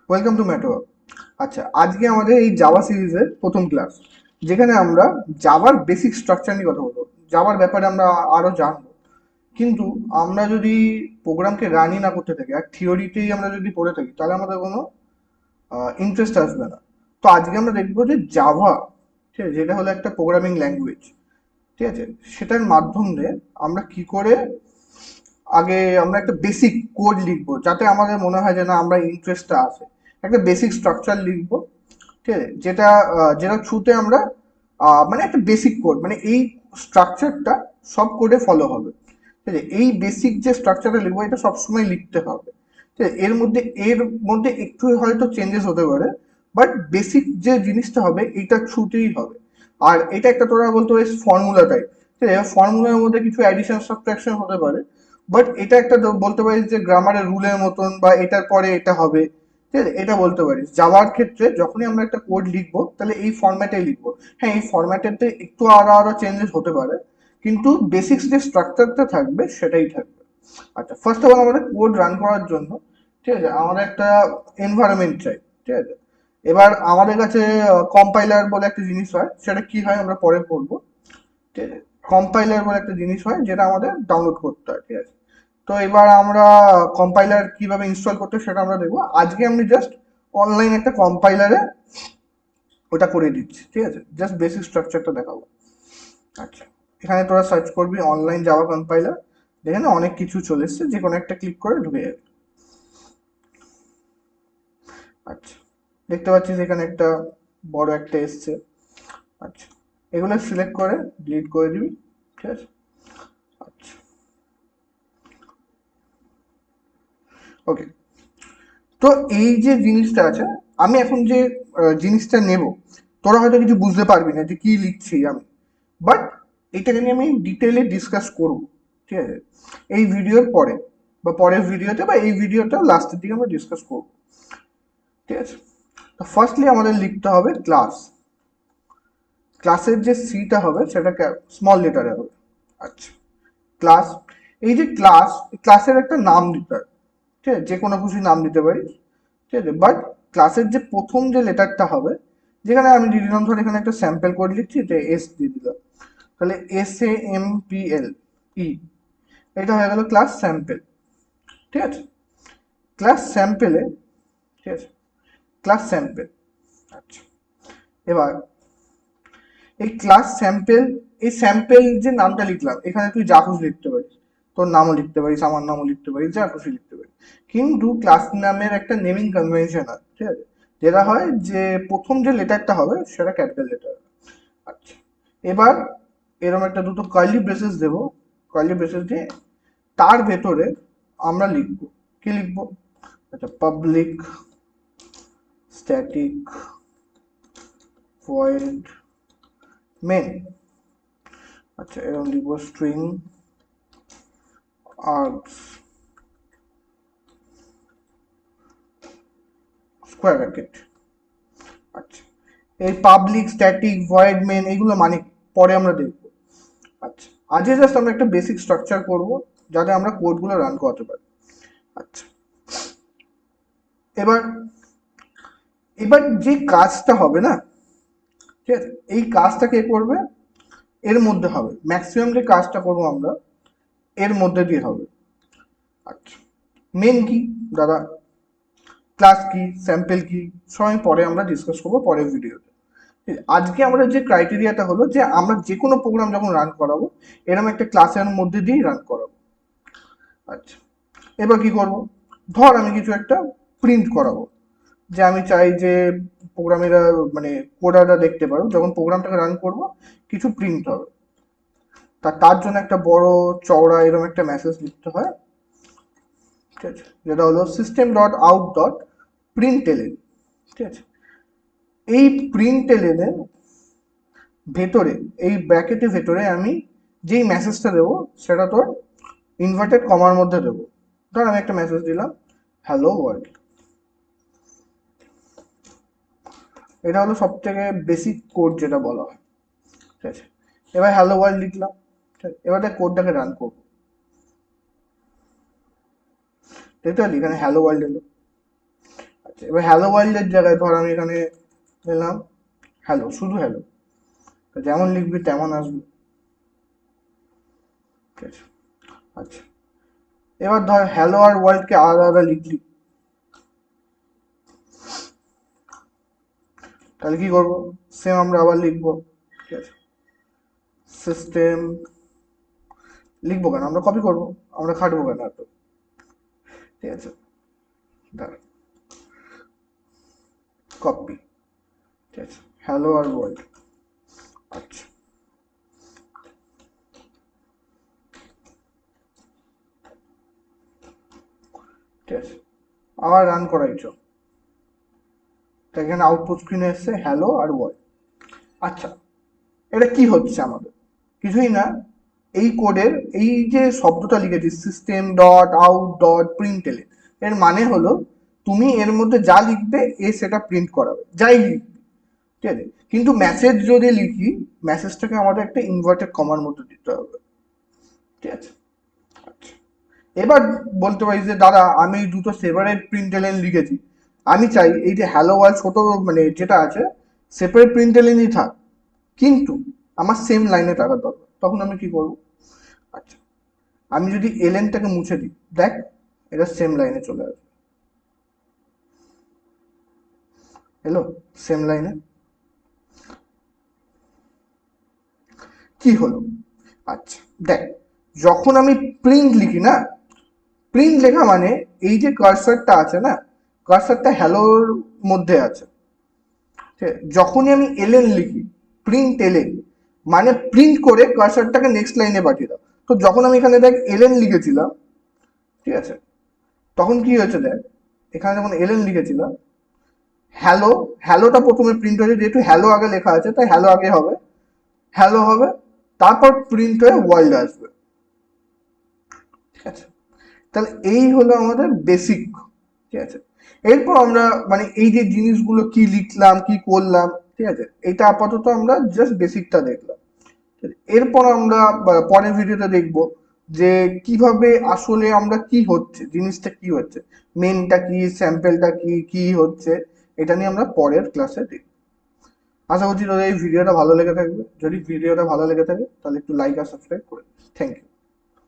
Welcome to ম্যাটো। আচ্ছা, আজকে আমাদের এই জাভা সিরিজের প্রথম ক্লাস, যেখানে আমরা জাভার বেসিক স্ট্রাকচার নিয়ে কথা বলবো। জাভার ব্যাপারে আমরা আরো জানবো, কিন্তু আমরা যদি প্রোগ্রামকে রানই না করতে থাকি আর থিওরিতেই আমরা যদি পড়ে থাকি, তাহলে আমাদের কোনো ইন্টারেস্ট আসবে না। তো আজকে আমরা দেখবো যে জাভা, ঠিক আছে, যেটা হলো একটা প্রোগ্রামিং ল্যাঙ্গুয়েজ, ঠিক আছে, সেটার মাধ্যমে আমরা কি করে আগে আমরা একটা বেসিক কোড লিখবো, যাতে আমাদের মনে হয় যে না আমরা ইন্টারেস্টটা আছে। একটা বেসিক স্ট্রাকচার লিখবো, ঠিক আছে, যেটা থ্রুতে আমরা মানে একটা বেসিক কোড, মানে এই স্ট্রাকচারটা সব কোডে ফলো হবে। ঠিক আছে, এই বেসিক যে স্ট্রাকচারটা লিখবো এটা সবসময় লিখতে হবে। ঠিক আছে, এর মধ্যে একটু হয়তো চেঞ্জেস হতে পারে, বাট বেসিক যে জিনিসটা হবে এইটা থ্রুতেই হবে। আর এটা একটা তোরা বলতে পারিস ফর্মুলা টাইপ। ঠিক আছে, ফর্মুলার মধ্যে কিছু অ্যাডিশন সাবট্রাকশন হতে পারে, বাট এটা একটা তো বলতে পারিস যে গ্রামারের রুলের মতন, বা এটার পরে এটা হবে। ঠিক আছে, এটা বলতে পারিস। জাভার ক্ষেত্রে যখনই আমরা একটা কোড লিখবো তাহলে এই ফরম্যাটেই লিখবো। হ্যাঁ, এই ফরম্যাটেতে একটু আরো আরো চেঞ্জেস হতে পারে, কিন্তু বেসিক্স যে স্ট্রাকচারটা থাকবে সেটাই থাকবে। আচ্ছা, ফার্স্ট অফ অল আমাদের কোড রান করার জন্য, ঠিক আছে, আমাদের একটা এনভায়রনমেন্ট চাই। ঠিক আছে, এবার আমাদের কাছে কম্পাইলার বলে একটা জিনিস হয়, সেটা কি হয় আমরা পরে পড়বো। ঠিক আছে, কম্পাইলার বলে একটা জিনিস হয় যেটা আমাদের ডাউনলোড করতে হয়। ঠিক আছে, তো এবার আমরা কম্পাইলার কিভাবে ইনস্টল করতে হয় সেটা আমরা দেখবো। আজকে আমি জাস্ট অনলাইন একটা কম্পাইলারে ওটা করে দিচ্ছি। ঠিক আছে, জাস্ট বেসিক স্ট্রাকচারটা দেখাবো। আচ্ছা, এখানে তোরা সার্চ করবি অনলাইন জাভা কম্পাইলার, এখানে অনেক কিছু চলে এসছে, যে কোনো একটা ক্লিক করে ঢুকে যাবে। আচ্ছা, দেখতে পাচ্ছিস এখানে একটা বড় একটা এসছে। আচ্ছা, এগুলো সিলেক্ট করে ডিলিট করে দিবি। ঠিক আছে। আচ্ছা, ওকে। তো এই যে জিনিসটা আছে, আমি এখন যে জিনিসটা নেব, তোরা হয়তো কিছু বুঝতে পারবি না যে কি লিখছি আমি, বাট এটাকে নিয়ে আমি ডিটেলে ডিসকাস করব। ঠিক আছে, এই ভিডিওর পরে বা পরের ভিডিওতে বা এই ভিডিওটা লাস্টের দিকে আমরা ডিসকাস করব। ঠিক আছে, তো ফার্স্টলি আমাদের লিখতে হবে ক্লাস। ক্লাসের যে সিটা হবে সেটা স্মল লেটারে হবে। আচ্ছা, ক্লাস। এই যে ক্লাস, ক্লাসের একটা নাম দিতে হয়। ঠিক আছে, যে কোনো খুশি নাম দিতে পারিস। ঠিক আছে, বাট ক্লাসের যে প্রথম যে লেটারটা হবে, যেখানে আমি দিয়ে দিলাম, ধর এখানে একটা স্যাম্পল কোড লিখছি, যে এস দিয়ে দিলাম, তাহলে SAMPLE, এটা হয়ে গেল ক্লাস স্যাম্পল। ঠিক আছে, ক্লাস স্যাম্পেলে, ঠিক আছে, ক্লাস স্যাম্পল। আচ্ছা, এবার এই ক্লাস স্যাম্পল, এই স্যাম্পল যে নামটা লিখলাম, এখানে তুই যা খুশি লিখতে পারিস, তোর নামও লিখতে পারিস, আমার নামও লিখতে পারিস, যা খুশি লিখতে পারিস। কিন্তু ক্লাস নামের একটা নেমিং কনভেনশন আছে। ঠিক আছে, যেটা হয় যে প্রথম যে লেটারটা হবে সেটা ক্যাপিটাল লেটার। আচ্ছা, এবার এরকম একটা দুটো কার্লি ব্রেসেস দেবো। কার্লি ব্রেসেস দিয়ে তার ভেতরে আমরা লিখবো, কি লিখবো? আচ্ছা, পাবলিক স্ট্যাটিক ভয়েড মেন। আচ্ছা, এরকম লিখবো স্ট্রিং আর্গস স্কোয়ার ব্র্যাকেট। আচ্ছা, এই পাবলিক স্ট্যাটিক ভয়েড মেন এগুলো মানে কি? পরে আমরা দেখবো। আচ্ছা, আজকে জাস্ট আমরা একটা বেসিক স্ট্রাকচার করব, যাতে আমরা কোডগুলো রান করাতে পারি। আচ্ছা, এবার এবার যে কাজটা হবে না, ঠিক আছে, এই কাজটা কে করবে? এর মধ্যে হবে ম্যাক্সিমাম যে কাজটা করবো আমরা, এর মধ্যে দিয়ে হবে। আচ্ছা, মেন কি দাদা, ক্লাস কি, স্যাম্পল কি, সবাই পরে আমরা ডিসকাস করবো পরের ভিডিওতে। আজকে আমরা যে ক্রাইটেরিয়াটা হলো যে আমরা যে কোনো প্রোগ্রাম যখন রান করাবো, এরকম একটা ক্লাসের মধ্যে দিয়েই রান করাবো। আচ্ছা, এবার কি করব? ধর আমি কিছু একটা প্রিন্ট করাবো, যে আমি চাই যে প্রোগ্রামেরা, মানে কোডাররা দেখতে পারো যখন প্রোগ্রামটাকে রান করব, কিছু প্রিন্ট হবে। তার জন্য একটা বড় চওড়া এরকম একটা মেসেজ লিখতে হয়। ঠিক আছে, যেটা হলো system dot out dot print ln. ঠিক আছে, এই প্রিন্ট এলএন ভেতরে, এই ব্র্যাকেটের ভেতরে আমি যেই মেসেজটা দেবো সেটা তোর ইনভার্টেড কমার মধ্যে দেবো। ধর আমি একটা মেসেজ দিলাম, হ্যালো ওয়ার্ল্ড। এটা হলো সব থেকে বেসিক কোড যেটা বলা হয়। ঠিক আছে, এবার হ্যালো ওয়ার্ল্ড লিখলাম। ঠিক আছে, এবার দেখ কোডটাকে রান করবো। দেখতে পারলি এখানে হ্যালো ওয়ার্ল্ড এলো। এবার হ্যালো ওয়ার্ল্ডের জায়গায় ধর আমি এখানে নিলাম হ্যালো, শুধু হ্যালো, যেমন লিখবি তেমন আসবে। ঠিক আছে, আচ্ছা এবার ধর হ্যালো আর ওয়ার্ল্ডকে আলাদা আলাদা লিখলি, তাহলে কি করবো, সেম আমরা আবার লিখবো। ঠিক আছে, সিস্টেম লিখবো কেন, আমরা কপি করবো, আমরা খাটবো কেন এত। ঠিক আছে, দাঁড়া, কপি। ঠিক আছে, হ্যালো আর ওয়ার্ল্ড। আচ্ছা, ঠিক আছে, আবার রান করাই চল। তো এখানে আউটপুট স্ক্রিনে এসছে হ্যালো আর ওয়ার্ল্ড। আচ্ছা, এটা কি হচ্ছে আমাদের, কিছুই না, এই কোডের এই যে শব্দটা লিখেছি system dot out dot print এর মানে হলো তুমি এর মধ্যে যা লিখবে এ সেটা প্রিন্ট করাবে, যাই লিখবে। ঠিক আছে, কিন্তু মেসেজ যদি লিখি, মেসেজটাকে আমাদের একটা ইনভার্টেড কমার মধ্যে দিতে হবে। ঠিক আছে, আচ্ছা এবার বলতে পারি যে দাদা আমি দুটো সেপারেট প্রিন্ট লিখেছি, আমি চাই এই যে হ্যালো ওয়ার্ল্ড ছোট মানে যেটা আছে সেপারেট প্রিন্ট এলেনই থাক, কিন্তু আমার সেম লাইনে টাকার দরকার, তখন আমি কি করব। আচ্ছা, আমি যদি এলেনটাকে মুছে দিই, দেখ এটা সেম লাইনে চলে আসবে, এলো সেম লাইনে। কি হলো, আচ্ছা দেখ, যখন আমি প্রিন্ট লিখি না, প্রিন্ট লেখা মানে এই যে কার্সারটা আছে না, কার্সারটা হ্যালোর মধ্যে আছে। ঠিক আছে? যখনই আমি এলএন লিখি, প্রিন্ট এলএন মানে প্রিন্ট করে কার্সারটাকে নেক্সট লাইনে পাঠিয়ে দাও। তো যখন আমি এখানে দেখ এলএন লিখেছিলাম, ঠিক আছে, তখন কি হয়েছে দেখ, এখানে যখন এলএন লিখেছিলাম, হ্যালো, হ্যালোটা প্রথমে প্রিন্ট হয়েছে, যেহেতু হ্যালো আগে লেখা আছে তাই হ্যালো আগে হবে, হ্যালো হবে, তারপর প্রিন্ট হয়ে ওয়ার্ল্ড আসবে। ঠিক আছে, তাহলে এই হলো আমাদের বেসিক। ঠিক আছে, এরপর আমরা মানে এই যে জিনিসগুলো কি লিখলাম কি করলাম, ঠিক আছে, এটা আপাতত আমরা জাস্ট বেসিকটা দেখলাম। এরপর আমরা পরের ভিডিওতে দেখব যে কিভাবে আসলে আমরা কি হচ্ছে, জিনিসটা কি হচ্ছে, মেনটা কি, স্যাম্পেলটা কি, কি হচ্ছে, এটা নিয়ে আমরা পরের ক্লাসে দেখব। আশা করছি তোদের এই ভিডিওটা ভালো লেগে থাকবে, যদি ভিডিওটা ভালো লেগে থাকে তাহলে একটু লাইক আর সাবস্ক্রাইব করে। Thank you.